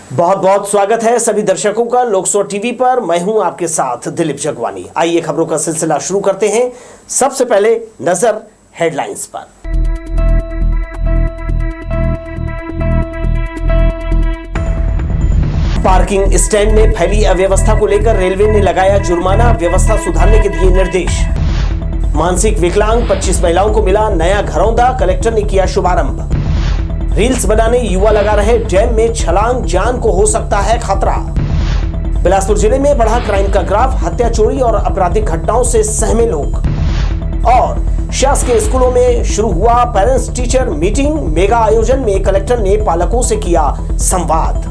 बहुत बहुत स्वागत है सभी दर्शकों का लोकसभा टीवी पर। मैं हूं आपके साथ दिलीप जगवानी। आइए खबरों का सिलसिला शुरू करते हैं। सबसे पहले नजर हेडलाइंस पर। पार्किंग स्टैंड में फैली अव्यवस्था को लेकर रेलवे ने लगाया जुर्माना, व्यवस्था सुधारने के दिए निर्देश। मानसिक विकलांग 25 महिलाओं को मिला नया घरौंदा, कलेक्टर ने किया शुभारंभ। रील्स बनाने युवा लगा रहे डैम में छलांग, जान को हो सकता है खतरा। बिलासपुर जिले में बढ़ा क्राइम का ग्राफ, हत्या, चोरी और आपराधिक घटनाओं से सहमे लोग। और शासकीय स्कूलों में शुरू हुआ पेरेंट्स टीचर मीटिंग, मेगा आयोजन में कलेक्टर ने पालकों से किया संवाद।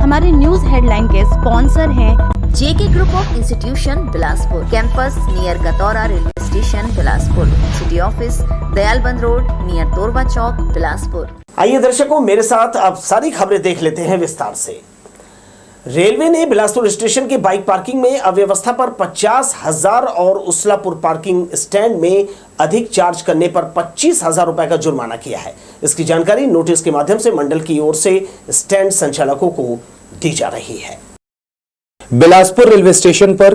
हमारे न्यूज हेडलाइन के स्पॉन्सर हैं JK group of institution Bilaspur, campus near Gataura railway station Bilaspur, city office Dayalband road near Torwa Chowk Bilaspur. आइए दर्शकों, मेरे साथ अब सारी खबरें देख लेते हैं विस्तार से। रेलवे ने बिलासपुर स्टेशन के बाइक पार्किंग में अव्यवस्था पर 50,000 और उसलापुर पार्किंग स्टैंड में अधिक चार्ज करने पर 25,000 रुपए का जुर्माना किया है। इसकी जानकारी नोटिस के माध्यम से मंडल की ओर से स्टैंड संचालकों को दी जा रही है। बिलासपुर रेलवे स्टेशन पर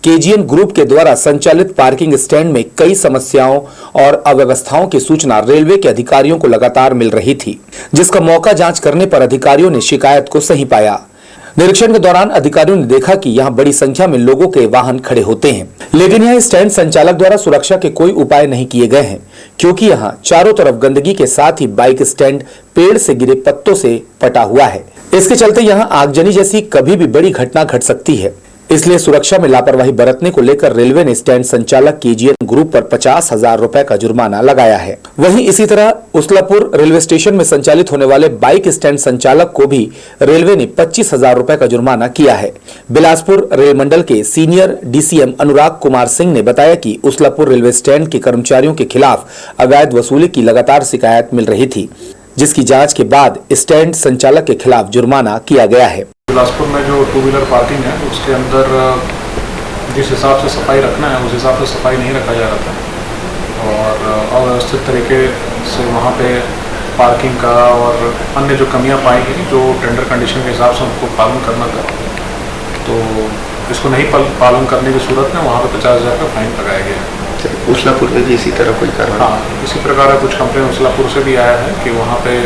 केजीएन ग्रुप के द्वारा संचालित पार्किंग स्टैंड में कई समस्याओं और अव्यवस्थाओं की सूचना रेलवे के अधिकारियों को लगातार मिल रही थी, जिसका मौका जांच करने पर अधिकारियों ने शिकायत को सही पाया। निरीक्षण के दौरान अधिकारियों ने देखा कि यहां बड़ी संख्या में लोगों के वाहन खड़े होते हैं, लेकिन यहां स्टैंड संचालक द्वारा सुरक्षा के कोई उपाय नहीं किए गए हैं, क्योंकि यहां चारों तरफ गंदगी के साथ ही बाइक स्टैंड पेड़ से गिरे पत्तों से पटा हुआ है। इसके चलते यहां आगजनी जैसी कभी भी बड़ी घटना घट सकती है। इसलिए सुरक्षा में लापरवाही बरतने को लेकर रेलवे ने स्टैंड संचालक केजीएन ग्रुप पर 50,000 रुपए का जुर्माना लगाया है। वहीं इसी तरह उसलापुर रेलवे स्टेशन में संचालित होने वाले बाइक स्टैंड संचालक को भी रेलवे ने 25,000 रुपए का जुर्माना किया है। बिलासपुर रेल मंडल के सीनियर डीसीएम अनुराग कुमार सिंह ने बताया कि उसलापुर रेलवे स्टैंड के कर्मचारियों के खिलाफ अवैध वसूली की लगातार शिकायत मिल रही थी, जिसकी जांच के बाद स्टैंड संचालक के खिलाफ जुर्माना किया गया है। बिलासपुर में जो 2 व्हीलर पार्किंग है उसके अंदर जिस हिसाब से सफाई रखना है उस हिसाब से सफाई नहीं रखा जा रहा था और अव्यवस्थित तरीके से वहाँ पे पार्किंग का और अन्य जो कमियाँ पाई गई जो टेंडर कंडीशन के हिसाब से उनको पालन करना था, तो इसको नहीं पालन करने की सूरत में वहाँ पे 50,000 का फाइन लगाया गया है। उसलापुर में भी इसी तरह कोई कार्रवाई? हाँ, इसी प्रकार का कुछ कंप्लेन उसलापुर से भी आया है कि वहाँ पे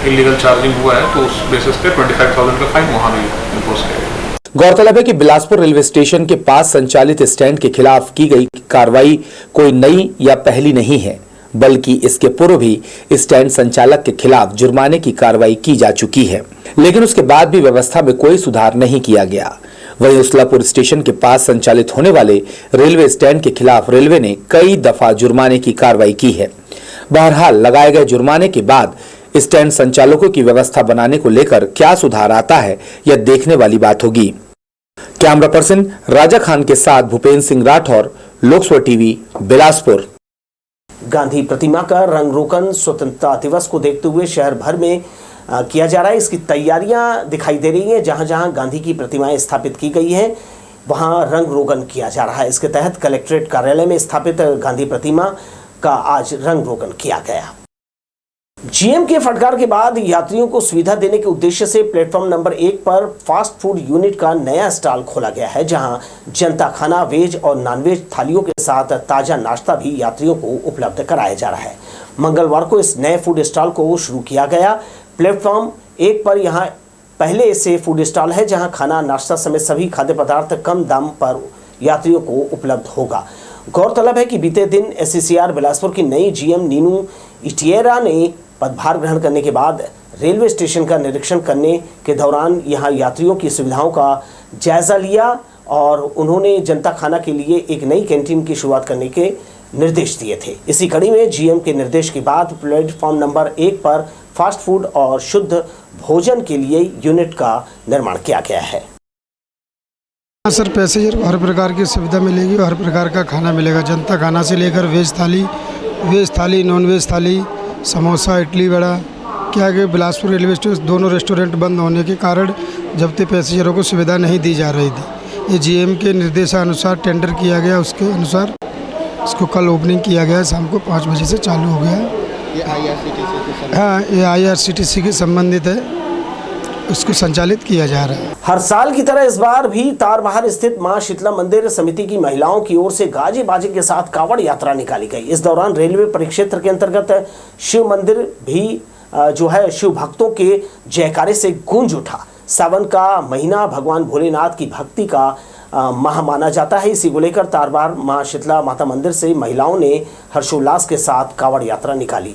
इलीगल चार्जिंग हुआ है, तो उस बेसिस पे 25,000 का फाइन वहाँ भी इम्पोज किया गया। गौरतलब है कि बिलासपुर रेलवे स्टेशन के पास संचालित स्टैंड के खिलाफ की गई कार्रवाई कोई नई या पहली नहीं है, बल्कि इसके पूर्व भी स्टैंड संचालक के खिलाफ जुर्माने की कार्रवाई की जा चुकी है, लेकिन उसके बाद भी व्यवस्था में कोई सुधार नहीं किया गया। वहीं उसलापुर स्टेशन के पास संचालित होने वाले रेलवे स्टैंड के खिलाफ रेलवे ने कई दफा जुर्माने की कार्रवाई की है। बहरहाल लगाए गए जुर्माने के बाद स्टैंड संचालकों की व्यवस्था बनाने को लेकर क्या सुधार आता है, यह देखने वाली बात होगी। कैमरा पर्सन राजा खान के साथ भूपेंद्र सिंह राठौर, लोकसभा टीवी, बिलासपुर। गांधी प्रतिमा का रंग रोगन स्वतंत्रता दिवस को देखते हुए शहर भर में किया जा रहा है। इसकी तैयारियां दिखाई दे रही हैं। जहां जहां गांधी की प्रतिमाएं स्थापित की गई हैं वहां रंग रोगन किया जा रहा है। इसके तहत कलेक्ट्रेट कार्यालय में स्थापित गांधी प्रतिमा का आज रंग रोगन किया गया। जीएम के फटकार के बाद यात्रियों को सुविधा देने के उद्देश्य से प्लेटफॉर्म नंबर 1 पर फास्ट फूड यूनिट का नया स्टॉल खोला गया है, जहां जनता खाना वेज और नॉनवेज थालियों के साथ ताजा नाश्ता भी यात्रियों को उपलब्ध कराया जा रहा है। मंगलवार को इस नए फूड स्टॉल को शुरू किया गया। प्लेटफॉर्म 1 पर यहां पहले से फूड स्टॉल है, जहां खाना नाश्ता समेत सभी खाद्य पदार्थ कम दाम पर यात्रियों को उपलब्ध होगा। गौरतलब है कि बीते दिन एससीसीआर बिलासपुर की नई जीएम नीनू इटिएरा ने पदभार ग्रहण करने के बाद रेलवे स्टेशन का निरीक्षण करने के दौरान यहां यात्रियों की सुविधाओं का जायजा लिया और उन्होंने जनता खाना के लिए एक नई कैंटीन की शुरुआत करने के निर्देश दिए थे। इसी कड़ी में जीएम के निर्देश के बाद प्लेटफॉर्म नंबर 1 पर फास्ट फूड और शुद्ध भोजन के लिए यूनिट का निर्माण किया गया है। सर, पैसेंजर हर प्रकार की सुविधा मिलेगी, हर प्रकार का खाना मिलेगा। जनता खाना से लेकर वेज थाली, नॉन वेज थाली, समोसा, इडली वड़ा। क्या कि बिलासपुर रेलवे स्टेशन दोनों रेस्टोरेंट बंद होने के कारण जब तक पैसेंजरों को सुविधा नहीं दी जा रही थी। ये जीएम के निर्देशानुसार टेंडर किया गया, उसके अनुसार इसको कल ओपनिंग किया गया। शाम को 5 बजे से चालू हो गया। ये IRCTC के संबंध हाँ, ये IRCTC के संबंधित है, उसको संचालित किया जा रहा है। हर साल की तरह इस बार भी तारबहार स्थित मां शीतला मंदिर समिति की महिलाओं की ओर से गाजे बाजे के साथ कावड़ यात्रा निकाली गई। इस दौरान रेलवे परिक्षेत्र के अंतर्गत शिव मंदिर भी जो है शिव भक्तों के जयकारे से गूंज उठा। सावन का महीना भगवान भोलेनाथ की भक्ति का माह माना जाता है। इसी को लेकर तारबहार मां शीतला माता मंदिर से महिलाओं ने हर्षोल्लास के साथ कावड़ यात्रा निकाली।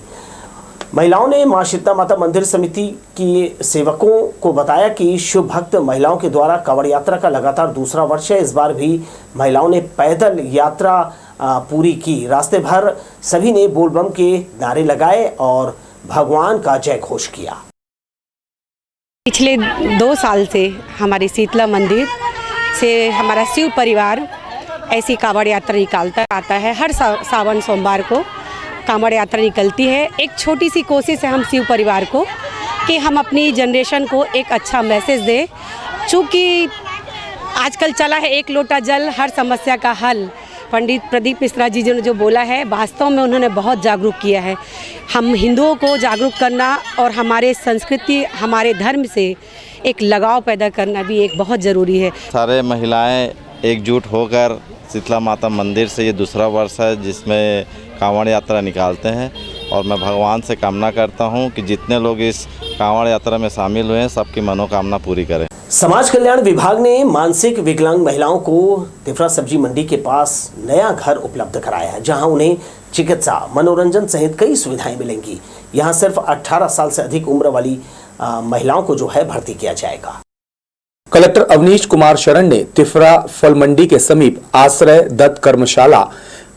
महिलाओं ने मां शीतला माता मंदिर समिति की सेवकों को बताया कि शिव भक्त महिलाओं के द्वारा कावड़ यात्रा का लगातार दूसरा वर्ष है। इस बार भी महिलाओं ने पैदल यात्रा पूरी की। रास्ते भर सभी ने बोलबम के नारे लगाए और भगवान का जय घोष किया। पिछले 2 साल से हमारे शीतला मंदिर से हमारा शिव परिवार ऐसी कावड़ यात्रा निकालता आता है। हर सावन सोमवार को कांवड़ यात्रा निकलती है। एक छोटी सी कोशिश है हम शिव परिवार को कि हम अपनी जनरेशन को एक अच्छा मैसेज दें। चूँकि आजकल चला है एक लोटा जल हर समस्या का हल। पंडित प्रदीप मिश्रा जी ने जो बोला है, वास्तव में उन्होंने बहुत जागरूक किया है। हम हिंदुओं को जागरूक करना और हमारे संस्कृति हमारे धर्म से एक लगाव पैदा करना भी एक बहुत ज़रूरी है। सारे महिलाएं एकजुट होकर शीतला माता मंदिर से ये दूसरा वर्ष है जिसमें कांवड़ यात्रा निकालते हैं और मैं भगवान से कामना करता हूं कि जितने लोग इस कांवड़ यात्रा में शामिल हुए हैं सबकी मनोकामना पूरी करें। समाज कल्याण विभाग ने मानसिक विकलांग महिलाओं को तिफरा सब्जी मंडी के पास नया घर उपलब्ध कराया है, जहां उन्हें चिकित्सा, मनोरंजन सहित कई सुविधाएं मिलेंगी। यहां सिर्फ 18 साल से अधिक उम्र वाली महिलाओं को जो है भर्ती किया जाएगा। कलेक्टर अवनीश कुमार शरण ने तिफरा फल मंडी के समीप आश्रय दत्त कर्मशाला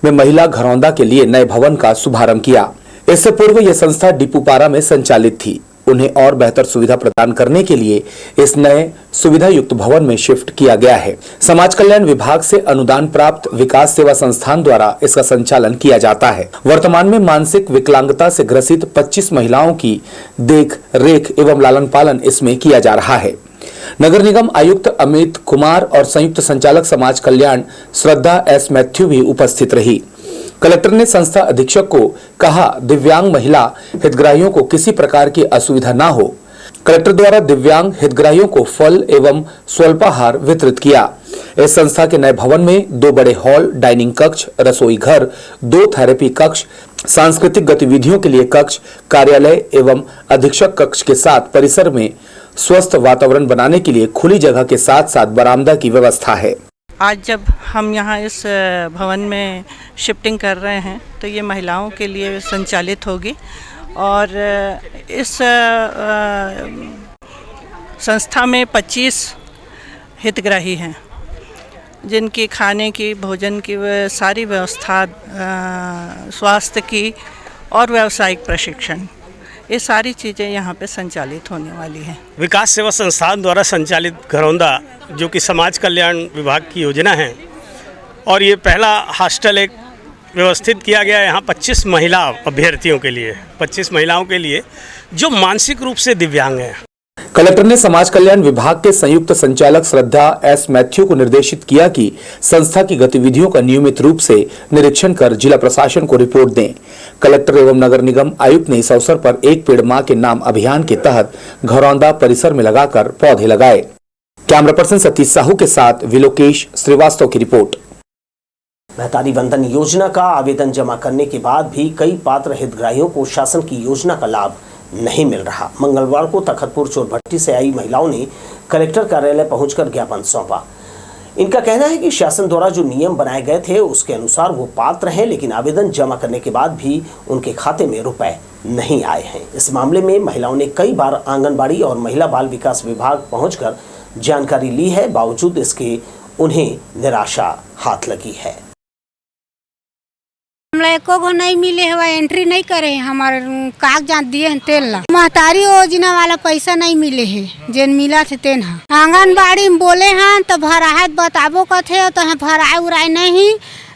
में महिला घरौंदा के लिए नए भवन का शुभारंभ किया। इससे पूर्व यह संस्था डिपूपारा में संचालित थी। उन्हें और बेहतर सुविधा प्रदान करने के लिए इस नए सुविधा युक्त भवन में शिफ्ट किया गया है। समाज कल्याण विभाग से अनुदान प्राप्त विकास सेवा संस्थान द्वारा इसका संचालन किया जाता है। वर्तमान में मानसिक विकलांगता से ग्रसित 25 महिलाओं की देख रेख एवं लालन पालन इसमें किया जा रहा है। नगर निगम आयुक्त अमित कुमार और संयुक्त संचालक समाज कल्याण श्रद्धा एस मैथ्यू भी उपस्थित रही। कलेक्टर ने संस्था अधीक्षक को कहा, दिव्यांग महिला हितग्राहियों को किसी प्रकार की असुविधा न हो। कलेक्टर द्वारा दिव्यांग हितग्राहियों को फल एवं स्वल्पाहार वितरित किया। इस संस्था के नए भवन में 2 बड़े हॉल, डाइनिंग कक्ष, रसोई घर, 2 थेरेपी कक्ष, सांस्कृतिक गतिविधियों के लिए कक्ष, कार्यालय एवं अधीक्षक कक्ष के साथ परिसर में स्वस्थ वातावरण बनाने के लिए खुली जगह के साथ साथ बरामदा की व्यवस्था है। आज जब हम यहाँ इस भवन में शिफ्टिंग कर रहे हैं तो ये महिलाओं के लिए संचालित होगी और इस संस्था में 25 हितग्राही हैं जिनकी खाने की, भोजन की सारी व्यवस्था, स्वास्थ्य की और व्यावसायिक प्रशिक्षण, ये सारी चीज़ें यहाँ पे संचालित होने वाली हैं। विकास सेवा संस्थान द्वारा संचालित घरौंदा जो कि समाज कल्याण विभाग की योजना है और ये पहला हॉस्टल एक व्यवस्थित किया गया है यहाँ 25 महिला अभ्यर्थियों के लिए, 25 महिलाओं के लिए जो मानसिक रूप से दिव्यांग हैं। कलेक्टर ने समाज कल्याण विभाग के संयुक्त संचालक श्रद्धा एस मैथ्यू को निर्देशित किया कि संस्था की गतिविधियों का नियमित रूप से निरीक्षण कर जिला प्रशासन को रिपोर्ट दें। कलेक्टर एवं नगर निगम आयुक्त ने इस अवसर पर एक पेड़ मां के नाम अभियान के तहत घरौंदा परिसर में लगाकर पौधे लगाए। कैमरा पर्सन सतीश साहू के साथ विलोकेश श्रीवास्तव की रिपोर्ट। महतारी वंदन योजना का आवेदन जमा करने के बाद भी कई पात्र हितग्राहियों को शासन की योजना का लाभ नहीं मिल रहा। मंगलवार को तखतपुर चोरभट्टी से आई महिलाओं ने कलेक्टर कार्यालय पहुंचकर ज्ञापन सौंपा। इनका कहना है कि शासन द्वारा जो नियम बनाए गए थे उसके अनुसार वो पात्र हैं, लेकिन आवेदन जमा करने के बाद भी उनके खाते में रुपए नहीं आए हैं। इस मामले में महिलाओं ने कई बार आंगनबाड़ी और महिला बाल विकास विभाग पहुंचकर जानकारी ली है, बावजूद इसके उन्हें निराशा हाथ लगी है। हमरा एको गो नहीं मिले है, एंट्री नहीं करे, हमारे कागजात दिए हैं तेल ला। महतारी योजना वाला पैसा नहीं मिले है, जेन मिला थे तेन है। आंगनबाड़ी में बोले हैं तो भराहत बताबो कथे तो भराए उराए नहीं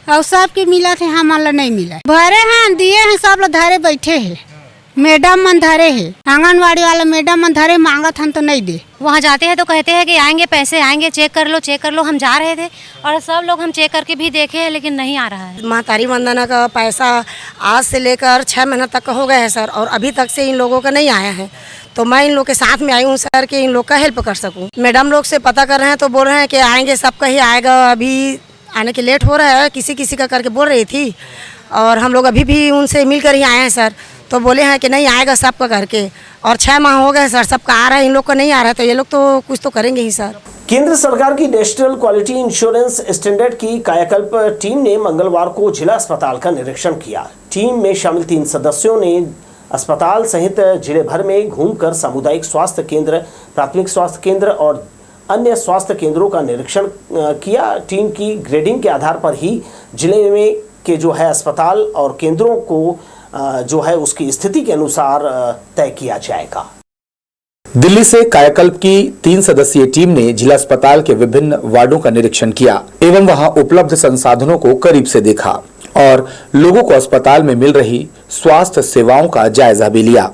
और सबके मिला थे, हमारा नहीं मिला। भरे हैं, दिए हैं, सब लोग धरे बैठे है। मैडम मन धरे है, आंगनबाड़ी वाला मैडम मन धरे, मांगत हम तो नहीं दे। वहाँ जाते हैं तो कहते हैं कि आएंगे, पैसे आएंगे, चेक कर लो, चेक कर लो। हम जा रहे थे और सब लोग हम चेक करके भी देखे हैं लेकिन नहीं आ रहा है। महतारी वंदना का पैसा आज से लेकर 6 महीना तक का हो गया है सर, और अभी तक से इन लोगों का नहीं आया है। तो मैं इन लोग के साथ में आई हूँ सर कि इन लोग का हेल्प कर सकूँ। मैडम लोग से पता कर रहे हैं तो बोल रहे हैं कि आएंगे, सबका ही आएगा, अभी आने के लेट हो रहा है, किसी किसी का करके बोल रही थी। और हम लोग अभी भी उनसे मिल कर ही आए हैं सर, तो बोले हैं कि नहीं आएगा सबका करके। और 6 माह हो गए सर, सबका आ रहा है, इन लोग का नहीं आ रहा है, तो ये लोग तो कुछ तो करेंगे ही सर। केंद्र सरकार की नेशनल क्वालिटी इंश्योरेंस स्टैंडर्ड की कायाकल्प टीम ने मंगलवार को जिला अस्पताल का निरीक्षण किया। टीम में शामिल 3 सदस्यों ने अस्पताल सहित जिले भर में घूमकर सामुदायिक स्वास्थ्य केंद्र, प्राथमिक स्वास्थ्य केंद्र और अन्य स्वास्थ्य केंद्रों का निरीक्षण किया। टीम की ग्रेडिंग के आधार पर ही जिले में के जो है अस्पताल और केंद्रों को जो है उसकी स्थिति के अनुसार तय किया जाएगा। दिल्ली से कायाकल्प की 3 सदस्यीय टीम ने जिला अस्पताल के विभिन्न वार्डों का निरीक्षण किया एवं वहां उपलब्ध संसाधनों को करीब से देखा और लोगों को अस्पताल में मिल रही स्वास्थ्य सेवाओं का जायजा भी लिया।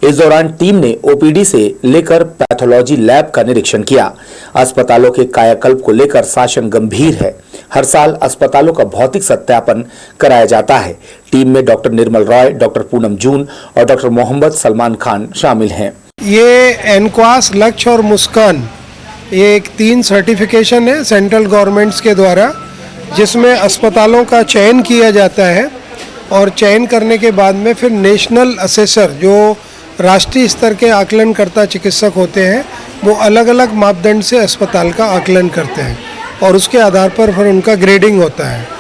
इस दौरान टीम ने ओपीडी से लेकर पैथोलॉजी लैब का निरीक्षण किया। अस्पतालों के कायाकल्प को लेकर शासन गंभीर है। हर साल अस्पतालों का भौतिक सत्यापन कराया जाता है। टीम में डॉक्टर निर्मल रॉय, डॉक्टर पूनम जून और डॉक्टर मोहम्मद सलमान खान शामिल हैं। ये एनक्वास, लक्ष्य और मुस्कान, ये एक 3 सर्टिफिकेशन है सेंट्रल गवर्नमेंट्स के द्वारा, जिसमें अस्पतालों का चयन किया जाता है और चयन करने के बाद में फिर नेशनल असेसर, जो राष्ट्रीय स्तर के आकलनकर्ता चिकित्सक होते हैं, वो अलग अलग मापदंड से अस्पताल का आकलन करते हैं और उसके आधार पर फिर उनका ग्रेडिंग होता है।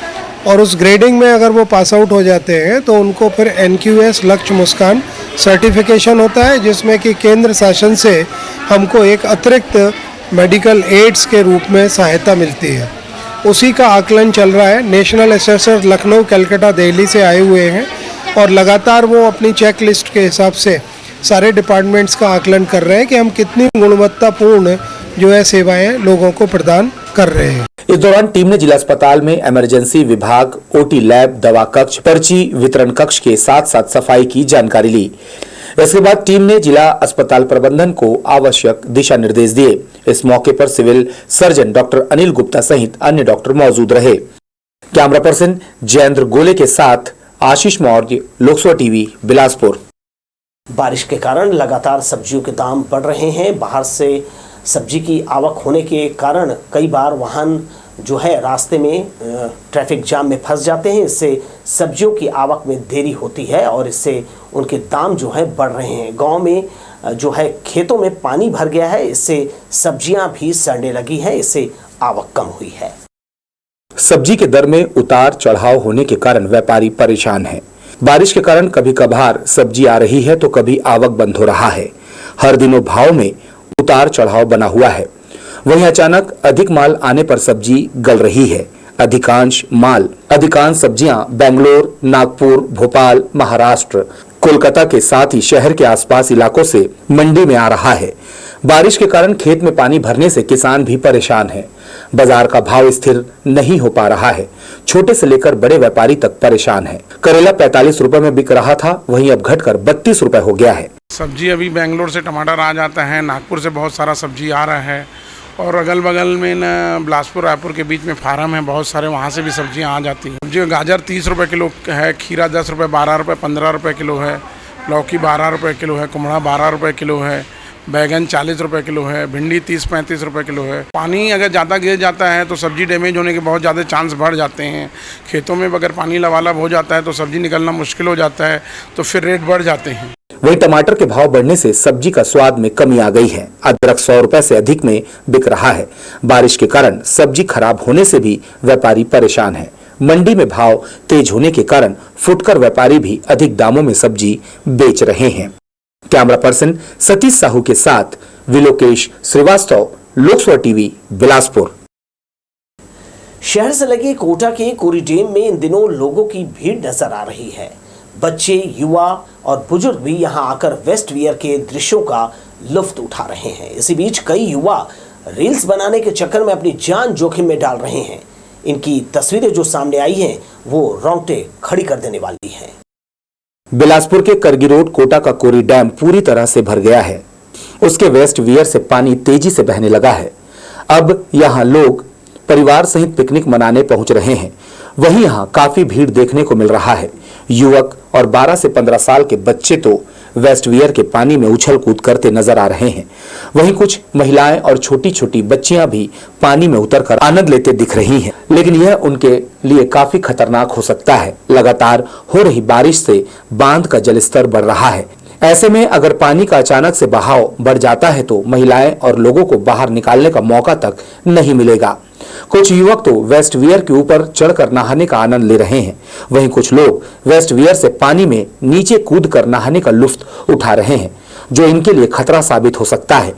और उस ग्रेडिंग में अगर वो पास आउट हो जाते हैं तो उनको फिर NQS लक्ष्य मुस्कान सर्टिफिकेशन होता है, जिसमें कि केंद्र शासन से हमको एक अतिरिक्त मेडिकल एड्स के रूप में सहायता मिलती है। उसी का आकलन चल रहा है। नेशनल असेसर लखनऊ, कलकत्ता, दिल्ली से आए हुए हैं और लगातार वो अपनी चेक लिस्ट के हिसाब से सारे डिपार्टमेंट्स का आकलन कर रहे हैं कि हम कितनी गुणवत्तापूर्ण जो है सेवाएं लोगों को प्रदान कर रहे हैं। इस दौरान टीम ने जिला अस्पताल में इमरजेंसी विभाग, ओटी लैब, दवा कक्ष, पर्ची वितरण कक्ष के साथ साथ सफाई की जानकारी ली। इसके बाद टीम ने जिला अस्पताल प्रबंधन को आवश्यक दिशा निर्देश दिए। इस मौके पर civil surgeon doctor Anil Gupta सहित अन्य डॉक्टर मौजूद रहे। कैमरा पर्सन जयेंद्र गोले के साथ आशीष मौर्य, लोकसभा टीवी, बिलासपुर। बारिश के कारण लगातार सब्जियों के दाम बढ़ रहे हैं। बाहर से सब्जी की आवक होने के कारण कई बार वाहन जो है रास्ते में ट्रैफिक जाम में फंस जाते हैं। इससे सब्जियों की आवक में देरी होती है और इससे उनके दाम जो है बढ़ रहे हैं। गांव में जो है खेतों में पानी भर गया है, इससे सब्जियां भी सड़ने लगी हैं, इससे आवक कम हुई है। सब्जी के दर में उतार चढ़ाव होने के कारण व्यापारी परेशान हैं। बारिश के कारण कभी कभार सब्जी आ रही है तो कभी आवक बंद हो रहा है। हर दिनों भाव में उतार चढ़ाव बना हुआ है। वहीं अचानक अधिक माल आने पर सब्जी गल रही है। अधिकांश सब्जियां बेंगलोर, नागपुर, भोपाल, महाराष्ट्र, कोलकाता के साथ ही शहर के आसपास इलाकों से मंडी में आ रहा है। बारिश के कारण खेत में पानी भरने से किसान भी परेशान है। बाजार का भाव स्थिर नहीं हो पा रहा है। छोटे से लेकर बड़े व्यापारी तक परेशान है। करेला 45 रुपए में बिक रहा था, वहीं अब घटकर 32 रुपए हो गया है। सब्जी अभी बेंगलोर से टमाटर आ जाता है, नागपुर से बहुत सारा सब्जी आ रहा है और अगल बगल में न बिलासपुर रायपुर के बीच में फार्म है बहुत सारे, वहाँ से भी सब्जियाँ आ जाती हैं। सब्जी गाजर 30 रुपये किलो है, खीरा 10 रुपये, 12 रुपये, 15 रुपये किलो है, लौकी 12 रुपये किलो है, कुमड़ा 12 रुपये किलो है, बैगन 40 रुपये किलो है, भिंडी 30-35 रुपये किलो है। पानी अगर ज़्यादा गिर जाता है तो सब्जी डैमेज होने के बहुत ज़्यादा चांस बढ़ जाते हैं। खेतों में अगर पानी लबालब हो जाता है तो सब्जी निकलना मुश्किल हो जाता है, तो फिर रेट बढ़ जाते हैं। वहीं टमाटर के भाव बढ़ने से सब्जी का स्वाद में कमी आ गई है। अदरक 100 रुपए से अधिक में बिक रहा है। बारिश के कारण सब्जी खराब होने से भी व्यापारी परेशान है। मंडी में भाव तेज होने के कारण फुटकर व्यापारी भी अधिक दामों में सब्जी बेच रहे हैं। कैमरा पर्सन सतीश साहू के साथ विलोकेश श्रीवास्तव, लोकसभा टीवी, बिलासपुर। शहर से लगे कोटा के कोरी डैम में इन दिनों लोगों की भीड़ नजर आ रही है। बच्चे, युवा और बुजुर्ग भी यहां आकर वेस्ट वियर के दृश्यों का लुत्फ उठा रहे हैं। इसी बीच कई युवा रील्स बनाने के चक्कर में अपनी जान जोखिम में डाल रहे हैं। इनकी तस्वीरें जो सामने आई हैं वो रोंगटे खड़ी कर देने वाली हैं। बिलासपुर के करगी रोड कोटा का कोरी डैम पूरी तरह से भर गया है। उसके वेस्ट वियर से पानी तेजी से बहने लगा है। अब यहां लोग परिवार सहित पिकनिक मनाने पहुंच रहे हैं। वहीं यहां काफी भीड़ देखने को मिल रहा है। युवक और 12 से 15 साल के बच्चे तो वेस्ट वियर के पानी में उछल कूद करते नजर आ रहे हैं। वहीं कुछ महिलाएं और छोटी छोटी बच्चियां भी पानी में उतरकर आनंद लेते दिख रही हैं, लेकिन यह उनके लिए काफी खतरनाक हो सकता है। लगातार हो रही बारिश से बांध का जलस्तर बढ़ रहा है। ऐसे में अगर पानी का अचानक से बहाव बढ़ जाता है तो महिलाएं और लोगों को बाहर निकालने का मौका तक नहीं मिलेगा। कुछ युवक तो वेस्ट वियर के ऊपर चढ़कर नहाने का आनंद ले रहे हैं, वहीं कुछ लोग वेस्ट वियर से पानी में नीचे कूदकर नहाने का लुत्फ उठा रहे हैं, जो इनके लिए खतरा साबित हो सकता है।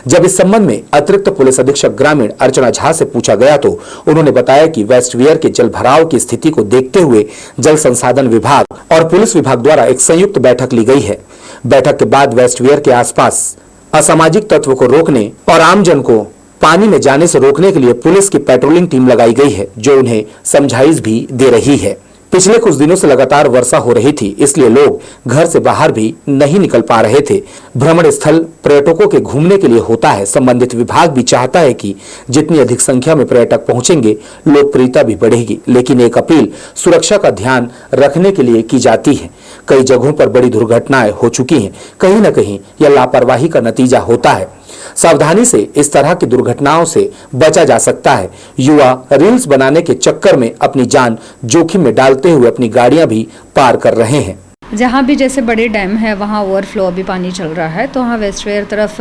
जब इस संबंध में अतिरिक्त पुलिस अधीक्षक ग्रामीण अर्चना झा से पूछा गया तो उन्होंने बताया कि वेस्ट वियर के जल भराव की स्थिति को देखते हुए जल संसाधन विभाग और पुलिस विभाग द्वारा एक संयुक्त बैठक ली गई है। बैठक के बाद वेस्ट वियर के आसपास असामाजिक तत्व को रोकने और आमजन को पानी में जाने से रोकने के लिए पुलिस की पेट्रोलिंग टीम लगाई गई है, जो उन्हें समझाइश भी दे रही है। पिछले कुछ दिनों से लगातार वर्षा हो रही थी, इसलिए लोग घर से बाहर भी नहीं निकल पा रहे थे। भ्रमण स्थल पर्यटकों के घूमने के लिए होता है। संबंधित विभाग भी चाहता है कि जितनी अधिक संख्या में पर्यटक पहुंचेंगे, लोकप्रियता भी बढ़ेगी, लेकिन एक अपील सुरक्षा का ध्यान रखने के लिए की जाती है। कई जगहों पर बड़ी दुर्घटनाएं हो चुकी हैं। कहीं न कहीं यह लापरवाही का नतीजा होता है। सावधानी से इस तरह की दुर्घटनाओं से बचा जा सकता है। युवा रील्स बनाने के चक्कर में अपनी जान जोखिम में डालते हुए अपनी गाड़ियां भी पार कर रहे हैं। जहाँ भी जैसे बड़े डैम है वहाँ ओवरफ्लो अभी पानी चल रहा है, तो वहाँ वेस्ट वियर तरफ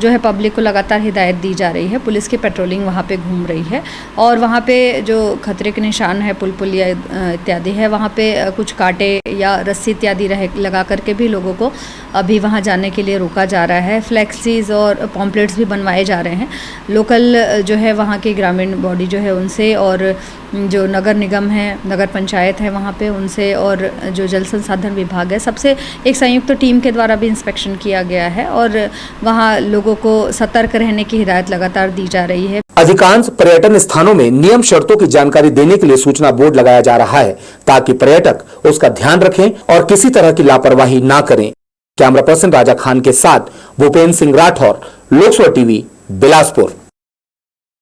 जो है पब्लिक को लगातार हिदायत दी जा रही है। पुलिस की पेट्रोलिंग वहाँ पे घूम रही है और वहाँ पे जो खतरे के निशान है, पुल पुलिया इत्यादि है, वहाँ पे कुछ कांटे या रस्सी इत्यादि लगा करके भी लोगों को अभी वहाँ जाने के लिए रोका जा रहा है। फ्लैक्सीज और पॉम्पलेट्स भी बनवाए जा रहे हैं। लोकल जो है वहाँ की ग्रामीण बॉडी जो है उनसे, और जो नगर निगम है, नगर पंचायत है वहाँ पे उनसे, और जो जल संसाधन विभाग है, सबसे एक संयुक्त टीम के द्वारा भी इंस्पेक्शन किया गया है और वहाँ लोगों को सतर्क रहने की हिदायत लगातार दी जा रही है। अधिकांश पर्यटन स्थानों में नियम शर्तों की जानकारी देने के लिए सूचना बोर्ड लगाया जा रहा है, ताकि पर्यटक उसका ध्यान रखें और किसी तरह की लापरवाही ना करें। कैमरा पर्सन राजा खान के साथ भूपेंद्र सिंह राठौर, लोकसभा टीवी, बिलासपुर।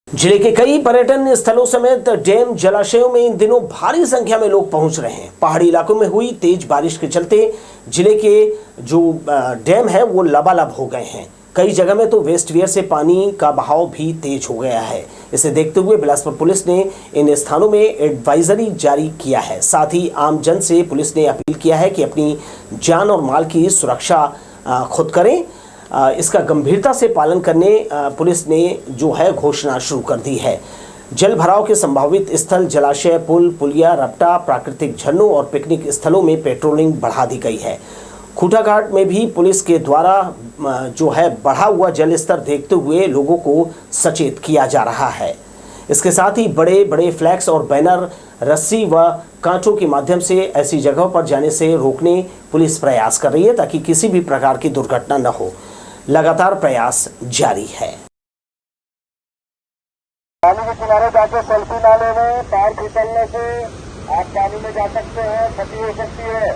जिले के कई पर्यटन स्थलों समेत डैम जलाशयों में इन दिनों भारी संख्या में लोग पहुंच रहे हैं। पहाड़ी इलाकों में हुई तेज बारिश के चलते जिले के जो डैम है वो लबालब हो गए हैं। कई जगह में तो वेस्ट वियर से पानी का बहाव भी तेज हो गया है। इसे देखते हुए बिलासपुर पुलिस ने इन स्थानों में एडवाइजरी जारी किया है। साथ ही आम जन से पुलिस ने अपील किया है कि अपनी जान और माल की सुरक्षा खुद करें। इसका गंभीरता से पालन करने पुलिस ने जो है घोषणा शुरू कर दी है। जल भराव के संभावित स्थल जलाशय, पुल, पुलिया, रपटा, प्राकृतिक झरनों और पिकनिक स्थलों में पेट्रोलिंग बढ़ा दी गई है। खूंटाघाट में भी पुलिस के द्वारा जो है बढ़ा हुआ जल स्तर देखते हुए लोगों को सचेत किया जा रहा है। इसके साथ ही बड़े बड़े फ्लैक्स और बैनर, रस्सी व कांटों के माध्यम से ऐसी जगहों पर जाने से रोकने पुलिस प्रयास कर रही है, ताकि किसी भी प्रकार की दुर्घटना न हो। लगातार प्रयास जारी है। पानी के किनारे जाके सेल्फी ना लेने, पैर फिसलने से आप पानी में जा सकते हैं, क्षति हो सकती है।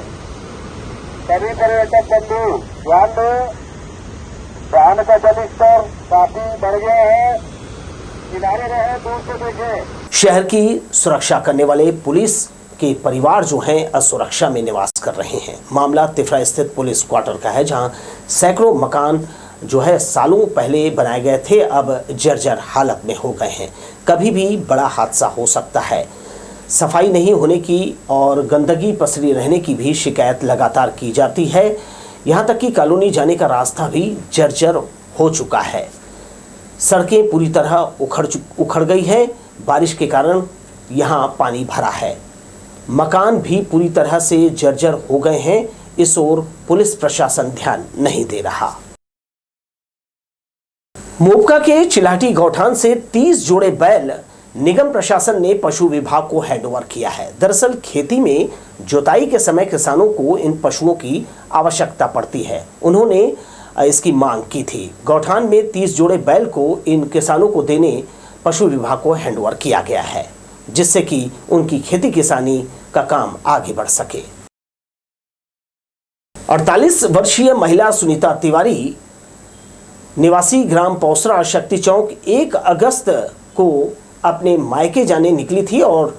सभी पर्यटक बंधु ध्यान दें, बांध का जल स्तर काफी बढ़ गया है, किनारे रहे, दूर से देखें। शहर की सुरक्षा करने वाले पुलिस के परिवार जो हैं असुरक्षा में निवास कर रहे हैं। मामला तिफरा स्थित पुलिस क्वार्टर का है, जहां सैकड़ों मकान जो है सालों पहले बनाए गए थे, अब जर्जर हालत में हो गए हैं। कभी भी बड़ा हादसा हो सकता है। सफाई नहीं होने की और गंदगी पसरी रहने की भी शिकायत लगातार की जाती है। यहाँ तक कि कॉलोनी जाने का रास्ता भी जर्जर हो चुका है। सड़कें पूरी तरह उखड़ गई है। बारिश के कारण यहाँ पानी भरा है। मकान भी पूरी तरह से जर्जर हो गए हैं। इस ओर पुलिस प्रशासन ध्यान नहीं दे रहा। मोपका के चिलाटी गौठान से 30 जोड़े बैल निगम प्रशासन ने पशु विभाग को हैंडओवर किया है। दरअसल खेती में जुताई के समय किसानों को इन पशुओं की आवश्यकता पड़ती है। उन्होंने इसकी मांग की थी। गौठान में 30 जोड़े बैल को इन किसानों को देने पशु विभाग को हैंडओवर किया गया है, जिससे कि उनकी खेती किसानी का काम आगे बढ़ सके। 48 वर्षीय महिला सुनीता तिवारी निवासी ग्राम पौसरा शक्ति चौक 1 अगस्त को अपने मायके जाने निकली थी और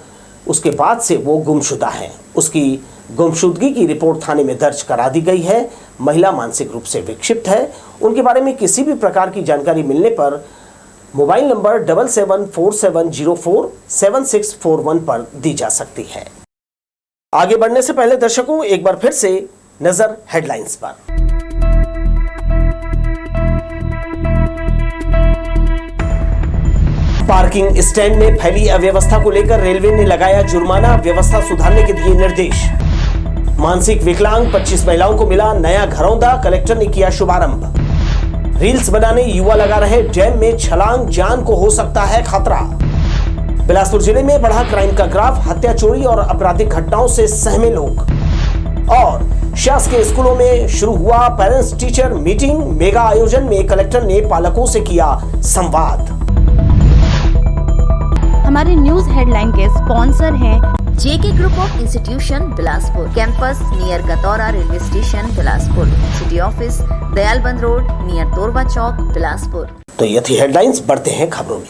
उसके बाद से वो गुमशुदा है। उसकी गुमशुदगी की रिपोर्ट थाने में दर्ज करा दी गई है। महिला मानसिक रूप से विक्षिप्त है। उनके बारे में किसी भी प्रकार की जानकारी मिलने पर मोबाइल नंबर 7747047641 पर दी जा सकती है। आगे बढ़ने से पहले दर्शकों एक बार फिर से नजर हेडलाइंस पर। पार्किंग स्टैंड में फैली अव्यवस्था को लेकर रेलवे ने लगाया जुर्माना, व्यवस्था सुधारने के दिए निर्देश। मानसिक विकलांग 25 महिलाओं को मिला नया घरौंदा, कलेक्टर ने किया शुभारंभ। रील्स बनाने युवा लगा रहे डैम में छलांग, जान को हो सकता है खतरा। बिलासपुर जिले में बढ़ा क्राइम का ग्राफ, हत्या, चोरी और आपराधिक घटनाओं से सहमे लोग। और शासकीय स्कूलों में शुरू हुआ पेरेंट्स टीचर मीटिंग, मेगा आयोजन में कलेक्टर ने पालकों से किया संवाद। हमारे न्यूज हेडलाइन के स्पॉन्सर हैं JK group of institution Bilaspur, campus near Gataura railway station Bilaspur, city office Dayalband road near Torwa Chowk Bilaspur. तो ये थी हेडलाइंस। बढ़ते हैं खबरों में।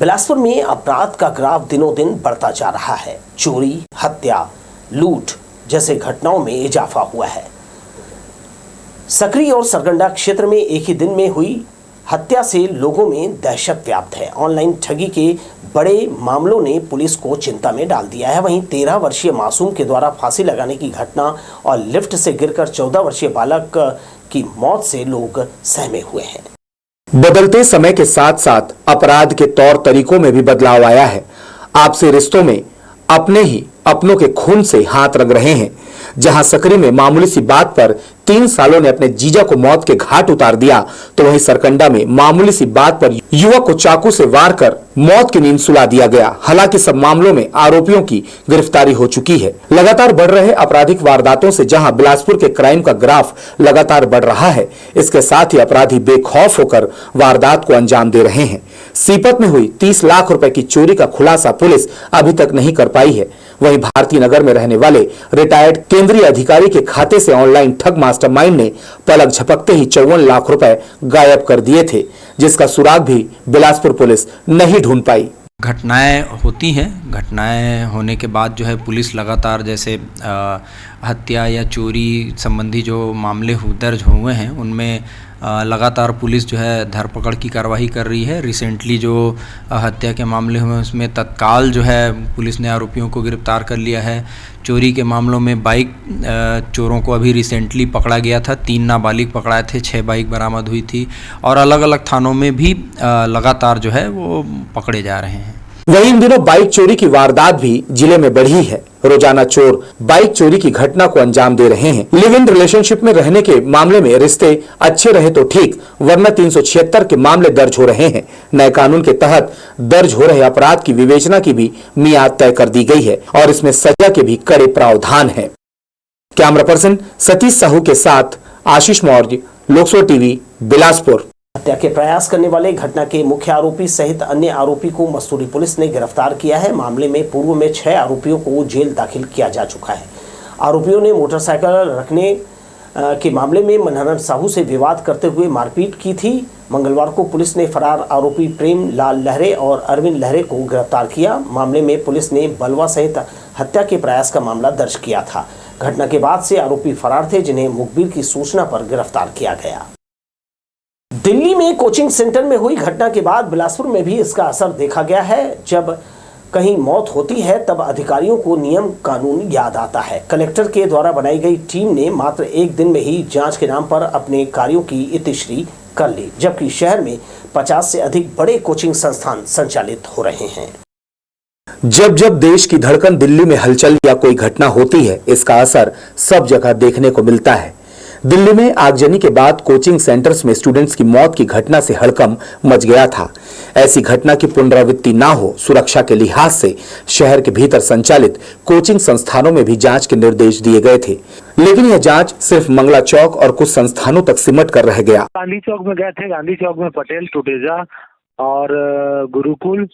बिलासपुर में अपराध का ग्राफ दिनों दिन बढ़ता जा रहा है। चोरी, हत्या, लूट जैसे घटनाओं में इजाफा हुआ है। सकरी और सरगंडा क्षेत्र में एक ही दिन में हुई हत्या से लोगों में दहशत व्याप्त है। ऑनलाइन ठगी के बड़े मामलों ने पुलिस को चिंता में डाल दिया है। वहीं 13 वर्षीय मासूम के द्वारा फांसी लगाने की घटना और लिफ्ट से गिरकर 14 वर्षीय बालक की मौत से लोग सहमे हुए हैं। बदलते समय के साथ साथ अपराध के तौर तरीकों में भी बदलाव आया है। आपसी रिश्तों में अपने ही अपनों के खून से हाथ रंग रहे हैं। जहां सकरी में मामूली सी बात पर 3 सालों ने अपने जीजा को मौत के घाट उतार दिया, तो वहीं सरकंडा में मामूली सी बात पर युवक को चाकू से वार कर मौत की नींद सुला दिया गया। हालांकि सब मामलों में आरोपियों की गिरफ्तारी हो चुकी है। लगातार बढ़ रहे आपराधिक वारदातों से जहां बिलासपुर के क्राइम का ग्राफ लगातार बढ़ रहा है, इसके साथ ही अपराधी बेखौफ होकर वारदात को अंजाम दे रहे हैं। सीपत में हुई 30 लाख रुपए की चोरी का खुलासा पुलिस अभी तक नहीं कर पाई है। वहीं भारतीय नगर में रहने वाले रिटायर्ड केंद्रीय अधिकारी के खाते से ऑनलाइन ठग मास्टरमाइंड ने पलक झपकते ही 54 लाख रुपए गायब कर दिए थे, जिसका सुराग भी बिलासपुर पुलिस नहीं ढूंढ पाई। घटनाएं होती हैं। घटनाएं होने के बाद जो है पुलिस लगातार जैसे हत्या या चोरी संबंधी जो मामले दर्ज हुए हैं उनमें लगातार पुलिस जो है धरपकड़ की कार्रवाई कर रही है। रिसेंटली जो हत्या के मामले हुए उसमें तत्काल जो है पुलिस ने आरोपियों को गिरफ्तार कर लिया है। चोरी के मामलों में बाइक चोरों को अभी रिसेंटली पकड़ा गया था। 3 नाबालिग पकड़ाए थे, 6 बाइक बरामद हुई थी और अलग अलग थानों में भी लगातार जो है वो पकड़े जा रहे हैं। वहीं इन दिनों बाइक चोरी की वारदात भी जिले में बढ़ी है। रोजाना चोर बाइक चोरी की घटना को अंजाम दे रहे हैं। लिव इन रिलेशनशिप में रहने के मामले में रिश्ते अच्छे रहे तो ठीक, वरना 376 के मामले दर्ज हो रहे हैं। नए कानून के तहत दर्ज हो रहे अपराध की विवेचना की भी मियाद तय कर दी गई है और इसमें सजा के भी कड़े प्रावधान है। कैमरा पर्सन सतीश साहू के साथ आशीष मौर्य, लोकसभा टीवी, बिलासपुर। हत्या के प्रयास करने वाले घटना के मुख्य आरोपी सहित अन्य आरोपी को मसूरी पुलिस ने गिरफ्तार किया है। मामले में पूर्व में 6 आरोपियों को जेल दाखिल किया जा चुका है। आरोपियों ने मोटरसाइकिल रखने के मामले में मनहरन साहू से विवाद करते हुए मारपीट की थी। मंगलवार को पुलिस ने फरार आरोपी प्रेम लाल लहरे और अरविंद लहरे को गिरफ्तार किया। मामले में पुलिस ने बलवा सहित हत्या के प्रयास का मामला दर्ज किया था। घटना के बाद से आरोपी फरार थे, जिन्हें मुखबिर की सूचना पर गिरफ्तार किया गया। दिल्ली में कोचिंग सेंटर में हुई घटना के बाद बिलासपुर में भी इसका असर देखा गया है। जब कहीं मौत होती है तब अधिकारियों को नियम कानून याद आता है। कलेक्टर के द्वारा बनाई गई टीम ने मात्र 1 दिन में ही जांच के नाम पर अपने कार्यों की इतिश्री कर ली, जबकि शहर में 50 से अधिक बड़े कोचिंग संस्थान संचालित हो रहे हैं। जब जब देश की धड़कन दिल्ली में हलचल या कोई घटना होती है, इसका असर सब जगह देखने को मिलता है। दिल्ली में आगजनी के बाद कोचिंग सेंटर्स में स्टूडेंट्स की मौत की घटना से हड़कंप मच गया था। ऐसी घटना की पुनरावृत्ति ना हो, सुरक्षा के लिहाज से शहर के भीतर संचालित कोचिंग संस्थानों में भी जांच के निर्देश दिए गए थे, लेकिन यह जांच सिर्फ मंगला चौक और कुछ संस्थानों तक सिमट कर रह गया। गांधी चौक में गए थे। गांधी चौक में पटेल, टुटेजा और गुरुकुल,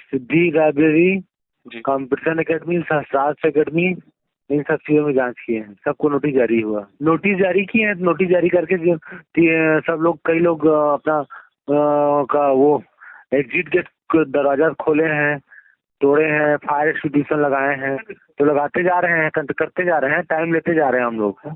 सिद्धि लाइब्रेरी, कॉम्पिटिशन अकेडमी, शास्त्रार्थ अकेडमी, इन सब चीजों में जांच की है। सबको नोटिस जारी हुआ, नोटिस जारी किए हैं। नोटिस जारी करके सब लोग, कई लोग अपना का वो एग्जिट गेट दरवाजा खोले हैं, तोड़े हैं, फायर एक्सटिंग्विशर लगाए हैं, तो लगाते जा रहे हैं, करते जा रहे हैं, टाइम लेते जा रहे हैं हम लोग।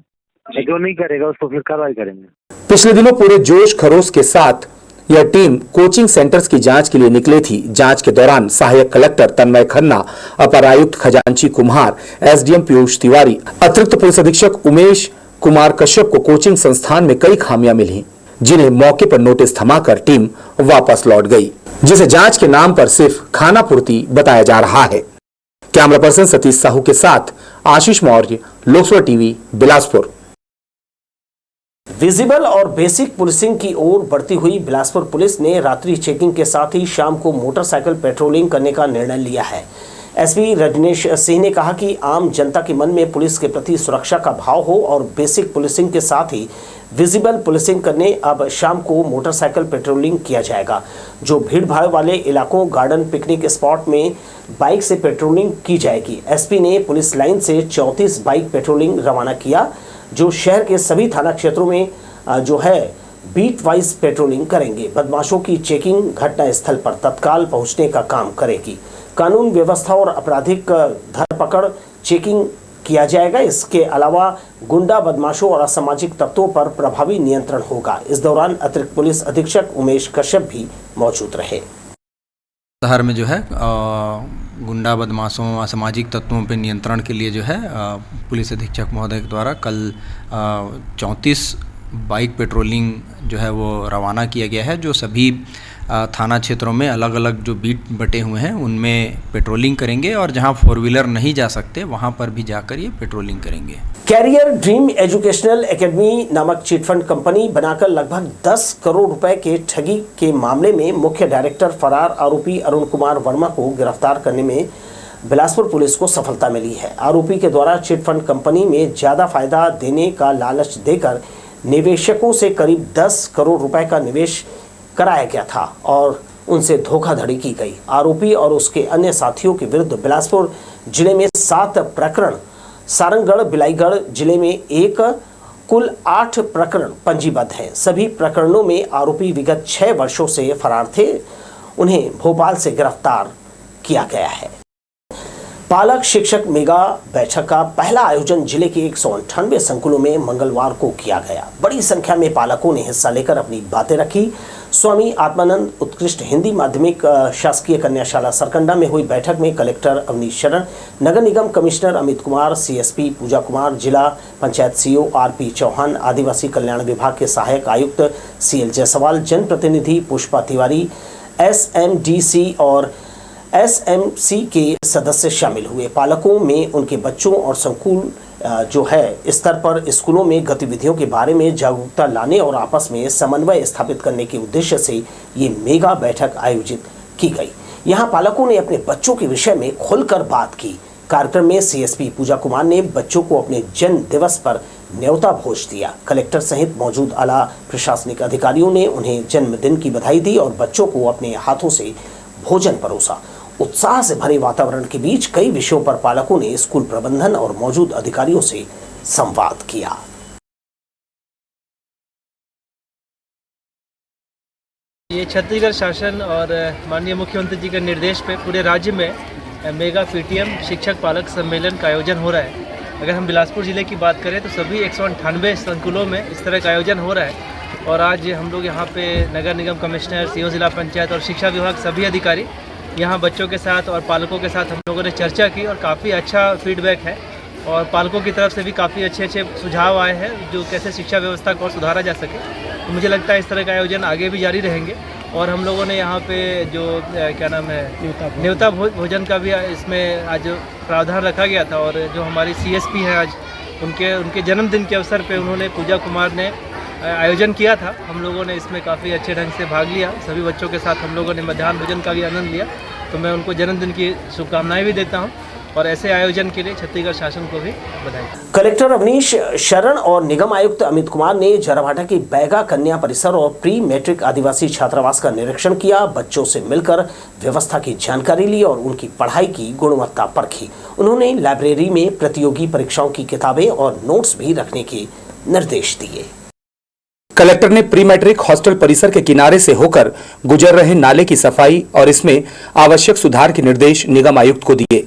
जो नहीं करेगा उसको फिर कार्रवाई करेंगे। पिछले दिनों पूरे जोश खरोश के साथ यह टीम कोचिंग सेंटर्स की जांच के लिए निकली थी। जांच के दौरान सहायक कलेक्टर तन्मय खन्ना, अपर आयुक्त खजांची कुम्हार, एसडीएम पीयूष तिवारी, अतिरिक्त पुलिस अधीक्षक उमेश कुमार कश्यप को कोचिंग संस्थान में कई खामियां मिली, जिन्हें मौके पर नोटिस थमाकर टीम वापस लौट गई, जिसे जांच के नाम पर सिर्फ खाना पूर्ति बताया जा रहा है। कैमरा पर्सन सतीश साहू के साथ आशीष मौर्य, लोकसभा टीवी, बिलासपुर। विजिबल और बेसिक पुलिसिंग की ओर बढ़ती हुई बिलासपुर पुलिस ने रात्रि चेकिंग के साथ ही शाम को मोटरसाइकिल पेट्रोलिंग करने का निर्णय लिया है। एसपी रजनीश सिंह ने कहा कि आम जनता के मन में पुलिस के प्रति सुरक्षा का भाव हो और बेसिक पुलिसिंग के साथ ही विजिबल पुलिसिंग करने अब शाम को मोटरसाइकिल पेट्रोलिंग किया जाएगा। जो भीड़ भाड़ वाले इलाकों, गार्डन, पिकनिक स्पॉट में बाइक से पेट्रोलिंग की जाएगी। एसपी ने पुलिस लाइन से 34 बाइक पेट्रोलिंग रवाना किया, जो शहर के सभी थाना क्षेत्रों में जो है बीट वाइज पेट्रोलिंग करेंगे। बदमाशों की चेकिंग घटना स्थल पर तत्काल पहुंचने का काम करेगी। कानून व्यवस्था और आपराधिक धरपकड़ चेकिंग किया जाएगा। इसके अलावा गुंडा, बदमाशों और असामाजिक तत्वों पर प्रभावी नियंत्रण होगा। इस दौरान अतिरिक्त पुलिस अधीक्षक उमेश कश्यप भी मौजूद रहे। शहर में जो है गुंडा, बदमाशों, असामाजिक तत्वों पर नियंत्रण के लिए जो है पुलिस अधीक्षक महोदय द्वारा कल 34 बाइक पेट्रोलिंग जो है वो रवाना किया गया है, जो सभी थाना क्षेत्रों में अलग अलग जो बीट बटे हुए हैं उनमें पेट्रोलिंग करेंगे और जहां 4 व्हीलर नहीं जा सकते वहां पर भी जाकर ये पेट्रोलिंग करेंगे। कैरियर ड्रीम एजुकेशनल एकेडमी नामक चिटफंड कंपनी बनाकर लगभग 10 करोड़ रुपए के ठगी के मामले में मुख्य डायरेक्टर फरार आरोपी अरुण कुमार वर्मा को गिरफ्तार करने में बिलासपुर पुलिस को सफलता मिली है। आरोपी के द्वारा चिटफंड कंपनी में ज्यादा फायदा देने का लालच देकर निवेशकों से करीब 10 करोड़ रुपए का निवेश कराया गया था और उनसे धोखाधड़ी की गई। आरोपी और उसके अन्य साथियों के विरुद्ध बिलासपुर जिले में 7 प्रकरण, सारंगढ़, बिलाईगढ़ जिले में 1, कुल 8 प्रकरण पंजीबद्ध हैं। सभी प्रकरणों में आरोपी विगत 6 वर्षों से फरार थे। उन्हें भोपाल से गिरफ्तार किया गया है। पालक शिक्षक मेगा बैठक का पहला आयोजन जिले के 198 संकुलों में मंगलवार को किया गया। बड़ी संख्या में पालकों ने हिस्सा लेकर अपनी बातें रखी। स्वामी आत्मानंद उत्कृष्ट हिंदी माध्यमिक शासकीय कन्याशाला सरकंडा में हुई बैठक में कलेक्टर अवनीश शरण, नगर निगम कमिश्नर अमित कुमार, सीएसपी पूजा कुमार, जिला पंचायत सीओ आरपी चौहान, आदिवासी कल्याण विभाग के सहायक आयुक्त सीएल जायसवाल, जनप्रतिनिधि पुष्पा तिवारी, एसएमडीसी और एसएमसी के सदस्य शामिल हुए। पालकों में उनके बच्चों और संकुल जो है स्तर पर स्कूलों में गतिविधियों के बारे में जागरूकता लाने और आपस में समन्वय स्थापित करने के उद्देश्य से ये मेगा बैठक आयोजित की गई। यहाँ पालकों ने अपने बच्चों के विषय में खुलकर बात की। कार्यक्रम में सीएसपी पूजा कुमार ने बच्चों को अपने जन्म दिवस पर न्योता भोज दिया। कलेक्टर सहित मौजूद आला प्रशासनिक अधिकारियों ने उन्हें जन्मदिन की बधाई दी और बच्चों को अपने हाथों से भोजन परोसा। उत्साह से भरे वातावरण के बीच कई विषयों पर पालकों ने स्कूल प्रबंधन और मौजूद अधिकारियों से संवाद किया। ये छत्तीसगढ़ शासन और माननीय मुख्यमंत्री जी के निर्देश पे पूरे राज्य में मेगा पीटीएम शिक्षक पालक सम्मेलन का आयोजन हो रहा है। अगर हम बिलासपुर ज़िले की बात करें तो सभी 198 संकुलों में इस तरह का आयोजन हो रहा है और आज हम लोग यहाँ पे नगर निगम कमिश्नर, सीओ जिला पंचायत और शिक्षा विभाग सभी अधिकारी यहाँ बच्चों के साथ और पालकों के साथ हम लोगों ने चर्चा की और काफ़ी अच्छा फीडबैक है और पालकों की तरफ से भी काफ़ी अच्छे सुझाव आए हैं जो कैसे शिक्षा व्यवस्था को और सुधारा जा सके। तो मुझे लगता है इस तरह का आयोजन आगे भी जारी रहेंगे और हम लोगों ने यहाँ पे जो क्या नाम है न्योता भोजन का भी इसमें आज प्रावधान रखा गया था और जो हमारी सीएसपी हैं आज उनके जन्मदिन के अवसर पे उन्होंने पूजा कुमार ने आयोजन किया था। हम लोगों ने इसमें काफ़ी अच्छे ढंग से भाग लिया। सभी बच्चों के साथ हम लोगों ने मध्याह्न भोजन का भी आनंद लिया। तो मैं उनको जन्मदिन की शुभकामनाएं भी देता हूं और ऐसे आयोजन के लिए छत्तीसगढ़ शासन को भी बधाई। कलेक्टर अवनीश शरण और निगम आयुक्त अमित कुमार ने जराभाटा की बैगा कन्या परिसर और प्री मैट्रिक आदिवासी छात्रावास का निरीक्षण किया। बच्चों से मिलकर व्यवस्था की जानकारी ली और उनकी पढ़ाई की गुणवत्ता परखी। उन्होंने लाइब्रेरी में प्रतियोगी परीक्षाओं की किताबें और नोट्स भी रखने के निर्देश दिए। कलेक्टर ने प्री मैट्रिक हॉस्टल परिसर के किनारे से होकर गुजर रहे नाले की सफाई और इसमें आवश्यक सुधार के निर्देश निगम आयुक्त को दिए।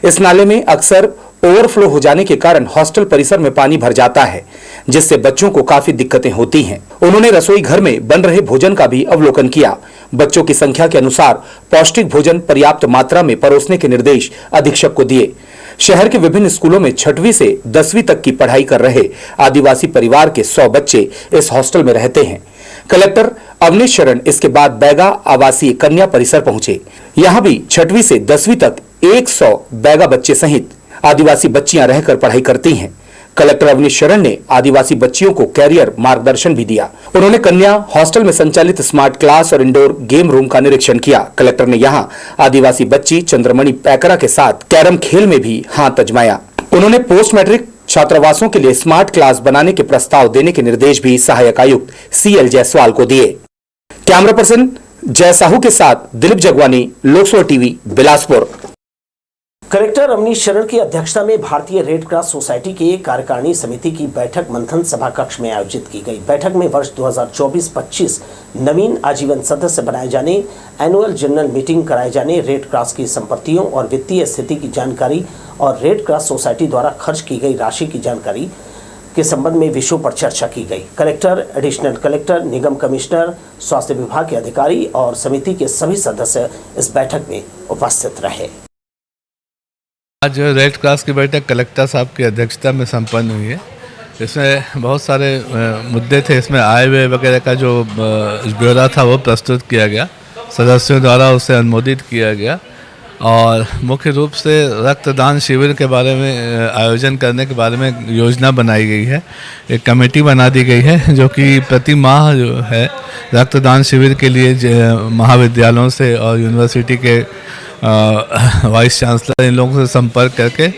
इस नाले में अक्सर ओवरफ्लो हो जाने के कारण हॉस्टल परिसर में पानी भर जाता है, जिससे बच्चों को काफी दिक्कतें होती हैं। उन्होंने रसोई घर में बन रहे भोजन का भी अवलोकन किया। बच्चों की संख्या के अनुसार पौष्टिक भोजन पर्याप्त मात्रा में परोसने के निर्देश अधीक्षक को दिए। शहर के विभिन्न स्कूलों में 6वीं से 10वीं तक की पढ़ाई कर रहे आदिवासी परिवार के 100 बच्चे इस हॉस्टल में रहते हैं। कलेक्टर अवनीश शरण इसके बाद बैगा आवासीय कन्या परिसर पहुंचे। यहां भी 6वीं से 10वीं तक 100 बैगा बच्चे सहित आदिवासी बच्चियां रहकर पढ़ाई करती हैं। कलेक्टर अवनीश शरण ने आदिवासी बच्चियों को कैरियर मार्गदर्शन भी दिया। उन्होंने कन्या हॉस्टल में संचालित स्मार्ट क्लास और इंडोर गेम रूम का निरीक्षण किया। कलेक्टर ने यहां आदिवासी बच्ची चंद्रमणि पैकरा के साथ कैरम खेल में भी हाथ आजमाया। उन्होंने पोस्ट मैट्रिक छात्रावासों के लिए स्मार्ट क्लास बनाने के प्रस्ताव देने के निर्देश भी सहायक आयुक्त CL जायसवाल को दिए। कैमरा पर्सन जय साहू के साथ दिलीप जगवानी, लोकसभा टीवी, बिलासपुर। कलेक्टर अवनीश शरण की अध्यक्षता में भारतीय रेड क्रॉस सोसाइटी की कार्यकारिणी समिति की बैठक मंथन सभा कक्ष में आयोजित की गई। बैठक में वर्ष 2024-25 नवीन आजीवन सदस्य बनाए जाने, एनुअल जनरल मीटिंग कराए जाने, रेड क्रॉस की संपत्तियों और वित्तीय स्थिति की जानकारी और रेड क्रॉस सोसाइटी द्वारा खर्च की गई राशि की जानकारी के संबंध में विषयों पर चर्चा की गई। कलेक्टर, एडिशनल कलेक्टर, निगम कमिश्नर, स्वास्थ्य विभाग के अधिकारी और समिति के सभी सदस्य इस बैठक में उपस्थित रहे। आज रेड क्रॉस की बैठक कलेक्टर साहब की अध्यक्षता में संपन्न हुई है। इसमें बहुत सारे मुद्दे थे। इसमें आय व्यय वगैरह का जो ब्यौरा था वो प्रस्तुत किया गया, सदस्यों द्वारा उसे अनुमोदित किया गया और मुख्य रूप से रक्तदान शिविर के बारे में आयोजन करने के बारे में योजना बनाई गई है। एक कमेटी बना दी गई है जो कि प्रति माह जो है रक्तदान शिविर के लिए महाविद्यालयों से और यूनिवर्सिटी के वाइस चांसलर इन लोगों से संपर्क करके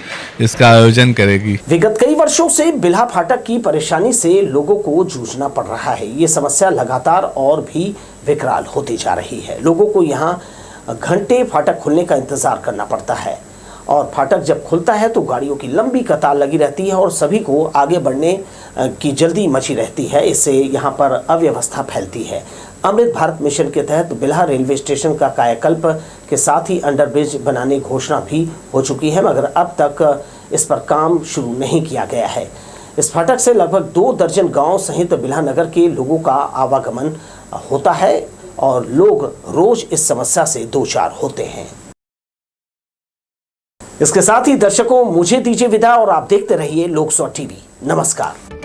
इसका आयोजन करेगी। विगत कई वर्षों से बिल्हा फाटक की परेशानी से लोगों को जूझना पड़ रहा है। ये समस्या लगातार और भी विकराल होती जा रही है। लोगों को यहाँ घंटे फाटक खुलने का इंतजार करना पड़ता है और फाटक जब खुलता है तो गाड़ियों की लंबी कतार लगी रहती है और सभी को आगे बढ़ने की जल्दी मची रहती है। इससे यहाँ पर अव्यवस्था फैलती है। अमृत भारत मिशन के तहत बिल्हा रेलवे स्टेशन का कायाकल्प के साथ ही अंडरब्रिज बनाने की घोषणा भी हो चुकी है, मगर अब तक इस पर काम शुरू नहीं किया गया है। इस फाटक से लगभग 2 दर्जन गांव सहित बिल्हा नगर के लोगों का आवागमन होता है और लोग रोज इस समस्या से दो चार होते हैं। इसके साथ ही दर्शकों, मुझे दीजिए विदा और आप देखते रहिए लोकसभा टीवी। नमस्कार।